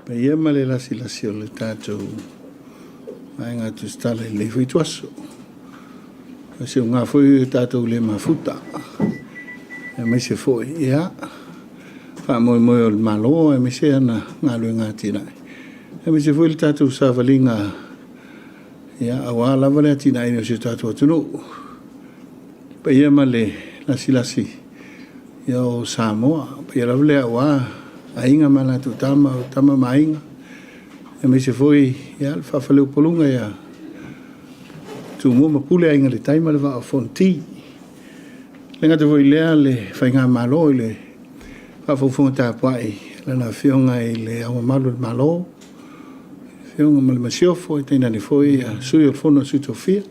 Pe ia ma le lasi o le tātou ai ngā tu stala i le fui tuaso. Se ngā fui tātou le mafuta. E mai se foi, ia. Wha moi o le malo, e mai se ana ngā lue ngā tinai. E mai se foi le tātou sāwalinga. Ia, awa lava le tinai ni o se tātou atunu. Pe ia ma le lasi. Ia o Samoa. Pe ia lava le awa. Ainga mana tu tama mainga. E mai se foi, ia, le whawhaleu polunga ia. Tu mua mapule ainga le taima le wa fonti. Le ngata voi lea le whainga malo i le whawhaufunga tāpuai. Le na whionga i le awa malu le malo. Whionga ma le masiofo i teina ni foi a sui o fono sui tofia.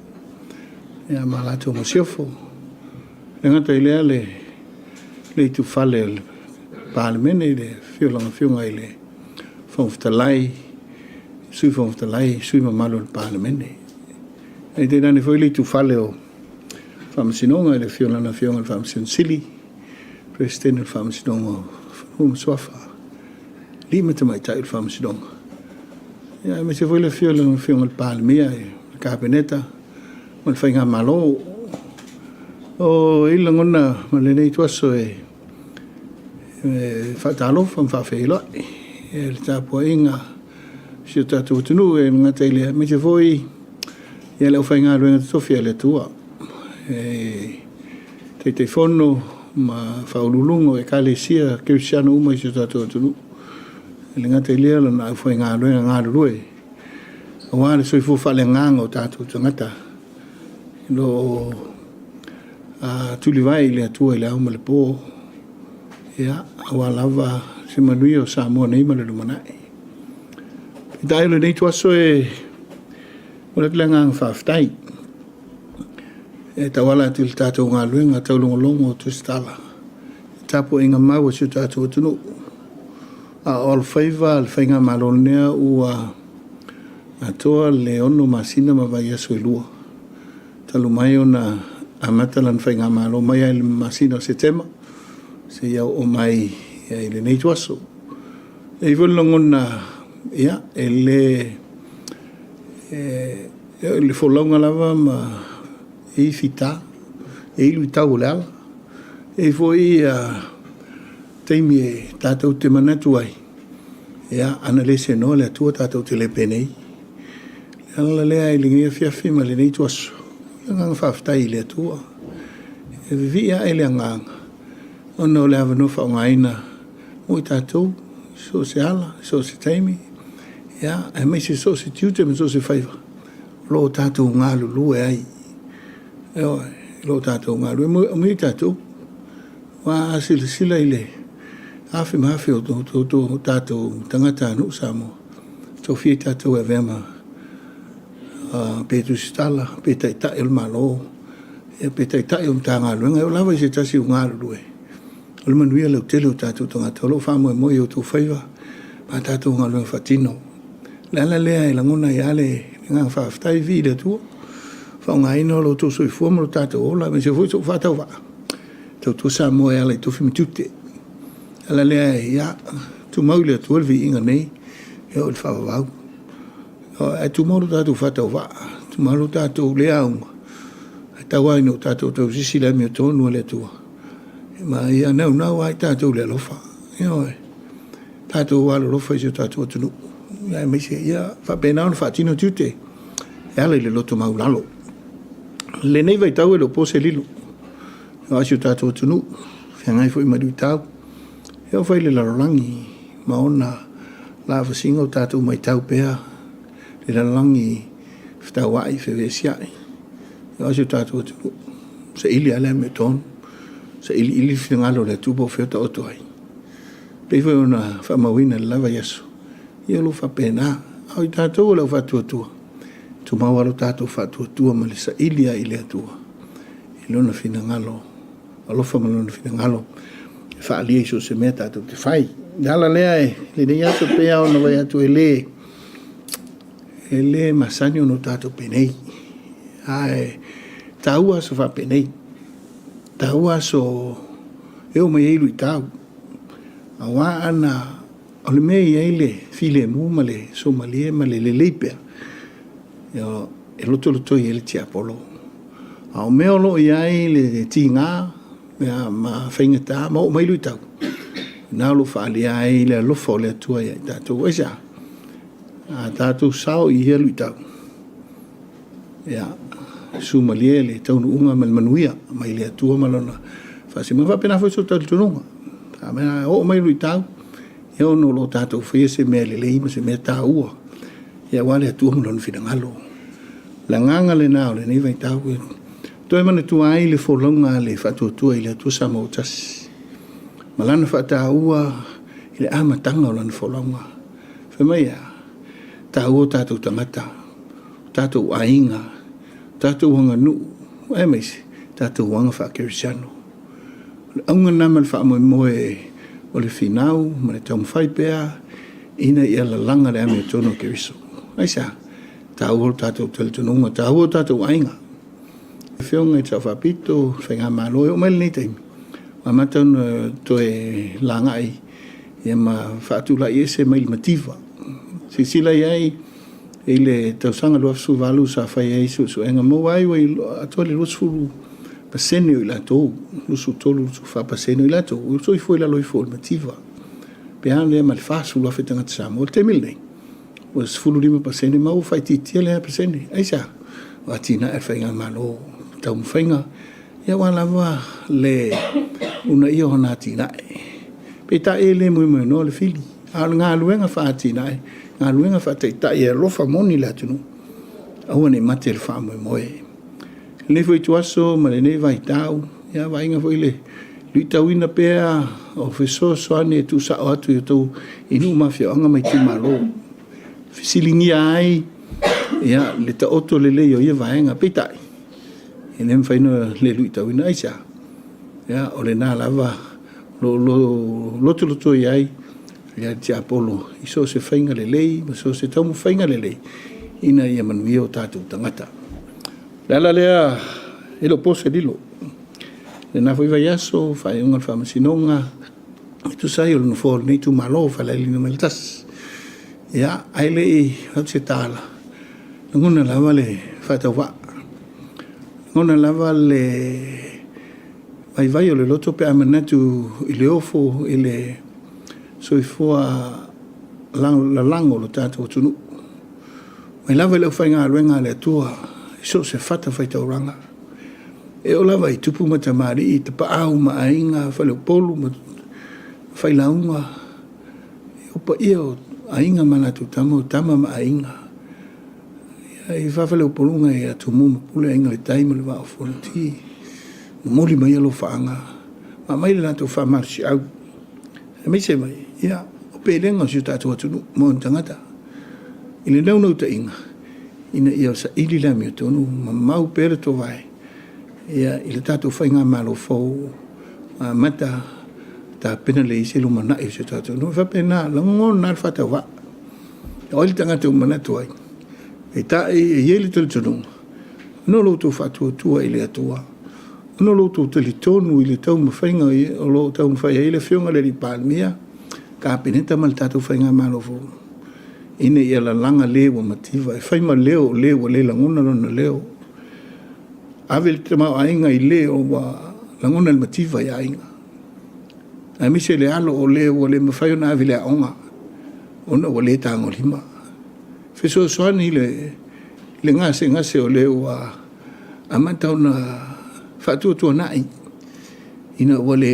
Ia malato masiofo. Le ngata i lea le tu whale le Parlemene le whionga i le whawhtalai, sui whawhtalai, sui mamalo le Parlemene. E te nani foi li tu whale o whamasinonga i le whionga le whamasin sili, Presidente le whamasinonga o Humaswafa, lima te mai tai le whamasinonga. Ia, me se foi le whionga le Parlemea, le Kabineta, ma le whainga malo, o ilangona ma le nei tuaso whaatalo whawhawhela e le tāpua inga si o tātou tunu e ngā teile me te foi e leo whainga ruenga te tofia le tua te whono ma whaululungo e ka le sia keusiano uma si o tātou tunu e le ngā teile ala na whainga ruenga ngā rue a wāne soi fuwhale nganga o tātou tangata lo tuliwai le atua i le auma le pō ia awa lava se manui o Samoa nei mana lumanai. I tae le nei tuaso o le klenga ang whaftai. E tawala atu le tātou ngā luenga tau longolongo o tu stala. Tapo inga mau si tātou atunu. A all faiva le whainga malonea ua atoa le ono masina ma vai aso i lua. Talu mai o na amatalan whainga malo mai ai le masina o se tema. Se ia o mai i le nei tuaso. E i whanlongona ia, e le wholaunga lava ma e i whita, e i lui tau le ala. E foi teimi e tātou te manatu ai. Ia, ana le se noa le atua tātou te le penei. Le ala lea i lingia fiafi ma le nei tuaso. Ia nganga whaftai le atua. E vivia e le nganga. Ono le avano wha ngaina mo i tātou, so se ala, so se teimi. Ia, e mei se so se tiute, me so se whaiva. Lo tātou ngā lulu e ai. Eo, lo tātou ngā lulu. E mui tātou, wā sila i le. Hawhi mawhi o tātou tangata anu Samoa. Tau fie tātou e vema. Pētu stala, pētai tae il malo. E pētai tae o mta ngā lulu. E o lawa i se tasi o ngā lulu e. O le manuia leo tele o tātou tangata. O lo whamoe moi o tō whaiva. Pa tātou ngā lua whatino. Le ala lea e langona i ale ngā whawhtai vi le tua. Whao ngā ina o lo tō soi fuama lo tātou ola. Me se fwoi tō whatau wha. Tau tō sa moe ala i tō whimi tute. Ala lea e ia. Tu mau le tua le vi inga nei. E o le whawawau. E tu mau lo tātou whatau wha. Tu mau lo tātou lea unga. E tau aino tātou tau sisi la mi o tōnu le tua. Ma ia nau ai tātou le alofa. Ia tātou walo lofa i se tātou atunu. Ia me se ia whapena ona whaatino tiute. E ala i le loto maulalo. Le nei vai tau e lo pose lilo. Ia asi o tātou atunu. Whiangai fo i madu i tau. Ia whai le larolangi. Ma ona la wasinga o tātou mai tau pēa. Le larolangi whtau ai whewe siai. Ia asi o tātou atunu. Se ili ala me tonu. Sa ili whingalo le tupo whiota oto ai. Pei whai ona whamawina le lava yaso. Ia lo whapena. Au i tātou lau whatuatua. Tu mawaro tātou whatuatua ma le sa ili a ili atua. I lona whinangalo. Alofa ma lona whinangalo. Whaalia iso se mea tātou te whai. Nala lea e. Le nei ato pea ona vai atu e le. E le masani ono tātou penei. Ai. Taua so whapenei. Taua so eo mai eilu i tau. A wā ana o le mea iai le file mu ma le Somalia ma le leipea ia e loto i le tia polo a o mea lo iai le tinga mea ma whaingata ma o mailu i tau nā lo whaali ai le alofa o le atua iai tātou eisa a tātou sao i helu i tau ia Somalia le taunu unga ma le manuia mai le atua malona whasima whapena fwoi so tau tununga a mea o mailu i tau ia ono lo tātou whaia se mea le leima se mea tā ua ia wale atua malona whina ngalo la nganga le nao le nei vai tau toi mana tua ai le wholonga le whatuatua i le atua sa mautasi malana whata ua i le amatanga o lana wholonga whamaia tā ua tātou tangata tātou ainga tātou wanga nu e meisi tātou wanga whakerisiano aunga nama le wha moe o le finau ma le tau mwhai pēa ina ia la langa le ame tono keriso aisa tā ua tātou teletonunga tā ua tātou ainga whionga i tau whapito whainga māloe o maile nei taimi ma matau na toe langai ia ma whaatula i ese maili mativa sisila iai i le tausanga lua su valu sa whai ei su enga mo ai wai atua le lusu furu pasene o i lato lusu tolu lusu wha pasene o i lato so i fwoi la loi fwoi mativa pe an lea mal fasu lua whetanga tsamo o te mil nei was fulu lima pasene mau whai titia lea pasene aisa watina e whainga malo tau mwhainga ia walawa le una ia hona tina pe ta e le mui no le fili a ngā luenga wha tina ngā luenga wha te ia rofa moni la tunu aua ne mate le wha moe le foi tuaso ma le nei vai tau ia vainga foi le lui tau ina pea o feso soane tu sa o atu i tau inu mafia anga mai tu malo fisilingi ai ia le ta oto le leo ia vaenga petai e nem faina le lui tau ina aisa ia o le nā lava loto iai ia tia polo iso se fainga le lei ma so se tau mu fainga le lei ina ia manuia o tātou tangata lala lea e lo pose dilo le na foi vai aso fai unga fa masinonga tu sai o no for nei tu malo fa le lino meltas ia ai le o se tala ngona lava le fa ta wa ngona lava le vai o le loto pe amanatu i le ofo i le soifua la lango lo tato tunu mai lava le fainga luenga le tua so se fata fai tauranga e o lava i tupu ma tamari i te paau ma ainga fai leo polu ma fai launga e o pa ia o ainga mana tu tama ma ainga i fa leo polunga e atu muma pule ainga le taima le wao fonti moli mai alo faanga ma mai le nato fa marchi au e mai se mai ia o pelenga si tatu atu mo tangata ile nau nau ta inga ina ia sa ili la mi tonu ma mau pere to vai ia ile tatu fainga malo fo mata ta pena le ise lu mana e se tatu no fa pena lango na fa ta va o ile tanga tu mana to ai e ta e ile tu tonu no lo tu fa tu ile atua no lo tu te li tonu ile tau ma fainga o lo tau ma faia ile fionga le palmia ka peneta mal tatu fainga malo fo ina ia la langa leo mativa e fai ma leo le langona lona leo ave te mau ainga i leo wa langona le mativa ia ainga a mi se le alo o leo le mawhai ona ave le aonga ona o le tango lima feso soani le ngase o leo a manta ona whatuatua nai ina o le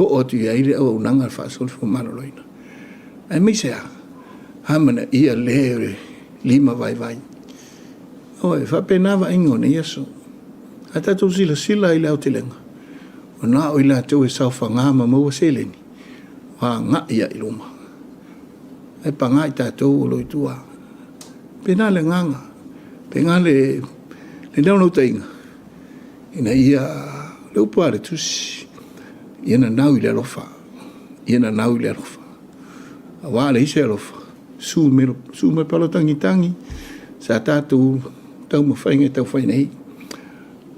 ho otu ia ile o unanga whaasol fo maroloina a mi se hamana ia le lima vai oi fa penava ingone yeso ata tu sila ile autelenga ona o ila te sa fanga ma mo seleni wa nga ia iluma e panga ita to lo itua penale nganga pengale le no tainga ina ia le upare tusi ina nau ile lofa wa le ise lofa su me palo tangi sa tatu tau mo fainga tau fainei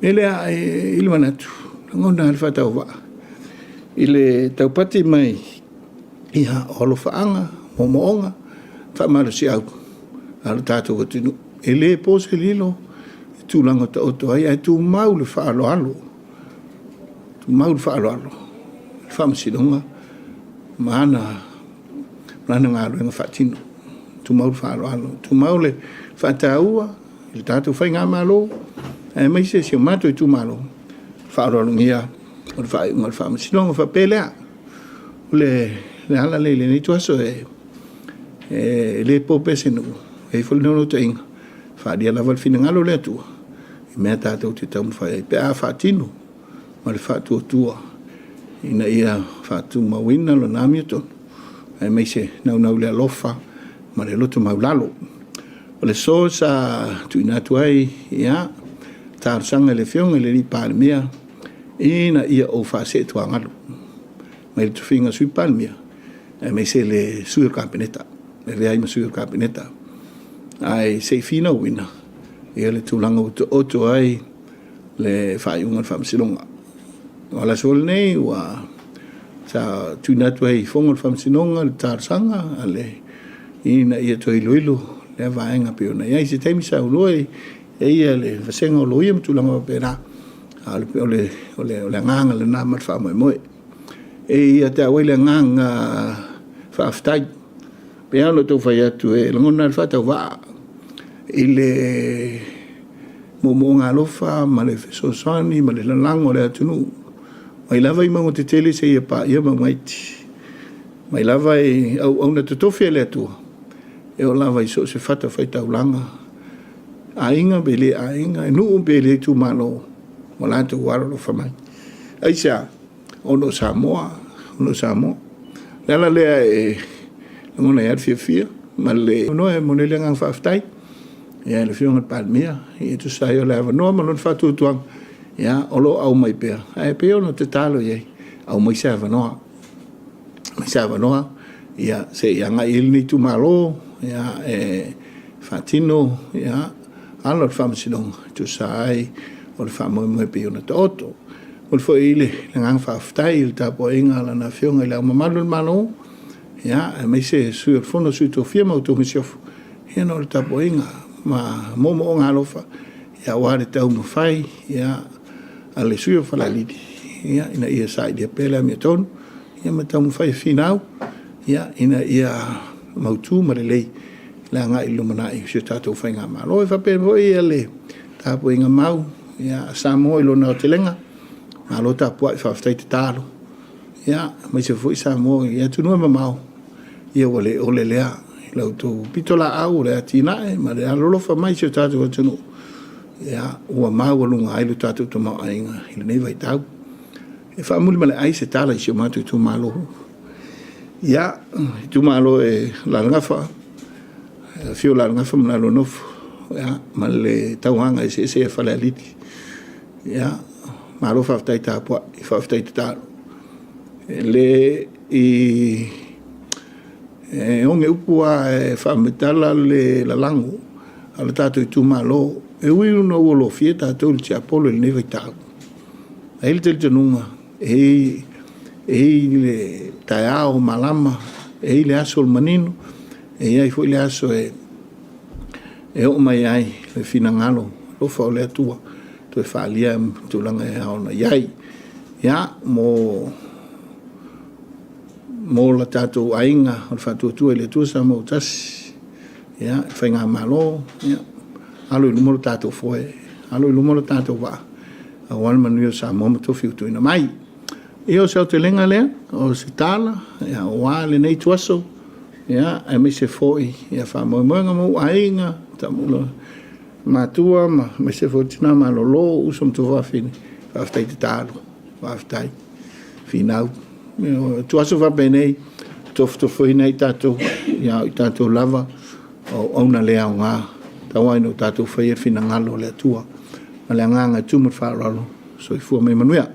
ele a ilmanatu ngona alfa tau va ile tau pati mai ia olo faanga momoonga fa mala si au ala tatou atinu e lē po se lilo tulaga taoto ai ai tumau le faaaloalo faamasinoga ma ana galoega faatino tumau le faaaloalo tumau le faataua i le tatou faiga malo e maise sio matou i tumalo faaaloalogia o le faaiʻuga o le faamasinoga faapelea le ala lenei tuaso e lē po pese nuu e folinono taʻiga faalia lava le finagalo le atua i mea tatou te taumafai ai pe a faatino ma le faatuatua ina ia faatumauina lona amiatonu ae maise naunau le alofa ma le loto maulalo o le so sa tuuina atu ai ia talosaga i le feoga i le lipalemia ina ia ou faaseetuagalu mai le tofiga sui palemia ae maise le sui o le kapeneta le leai ma sui o le kapeneta ai seifina uina ia le tulaga oto ai le faaiʻuga le faamasinoga o la so lenei ua sa tuina atu ai foga le faamasinoga le talosaga a le ina ia toe iloilo le avaega pe ona iai se taimi saulua e ia le fasega o loia ma tulaga papena a le o le agaga lenā ma le faamoemoe e ia taʻua i le agaga faafetai pea lo tou fai atu e lagona le faatauvaa i le moomooga alofa ma le fesoasoani ma le lalago o le atunuu mai lava i mauga tetele se ia paia maugaiti mai lava e auauna totofi ai le atua e o lava i so se fata faitaulaga aiga pe lē aiga e nuu pe lē tumalo mo latou alolofa mai aisa ono Samoa le ala lea e lagona ia le fiafia ma le noa e mo le agaga faafetai ia le fioga le palemia ia tusai o le avanoa ma lona faatuatuaga ia o loo au mai pea ae pea ona tatalo iai au mai se avanoa ia se iagai i lenei tumālō ia e faatino ia ala o le faamasinoga tusai o le faamoemoe pei ona taoto o le foʻi le agaga faafetai i le tapuaʻiga lana fioga i le aumamalu le malo ia e maise sui o le fono sui tofia mautou masiofo ia na o le tapuaʻiga ma moomooga alofa ia ua le taumafai ia a le sui o falalili ia ina ia saʻilia pele amiatonu ia ma taumafai finau ia ina ia mautū ma lelei le agaʻi lomanaʻi sio tatou faiga malo e faapea foʻi ia le tapuaʻiga mau ia Samoa i lona o telega malo tapuaʻi faafetai tatalo ia maise foʻi Samoa ia tunua mamao ia ua le ole lea i lautou pito laau o le atinaʻe ma le alolofa mai sio tatou atunuu ia ua mau aluga ai lo tatou tamaoaiga i lenei vaitau e faamuli ma leʻai se tala i sio matou i tumālo ia i tumālo e lalagafa fio lalagafa ma lalonofo ia ma le tauaga e seʻese e falealiti ia malo faafetai tapuaʻi faafetai tatalo e lē i e onge upu a e whaametala le lalago a le tātou i tūmālō e ui una ua lo fie tātou le tia polo le nevai tāu a ele tele tanunga e le tae ao malama e le aso le manino e iai fo le aso e o mai ai le finangalo lo fa o le atua to e whaalia tūlanga e haona iai ia mo la tātou ainga o le whātuatua i le tua sa mo tasi ia whainga malo ia alo i lumoro tātou foe alo i lumoro tātou wa a wana manuia sa moma tofi utu ina mai ia o se o te lenga lea o se tala ia o wā le nei tuaso ia e me se foi ia wha moenga mo ainga ta mula matua ma me se foi tina ma lolo usom tu wafini waftai te talo waftai finau tuaso va bene tofto foi nei tatou ia i tatou lava o ona lea o ngā tawa ino tatou whaia finangalo le atua ma le nganga tumu whaaralo so i fua me manuia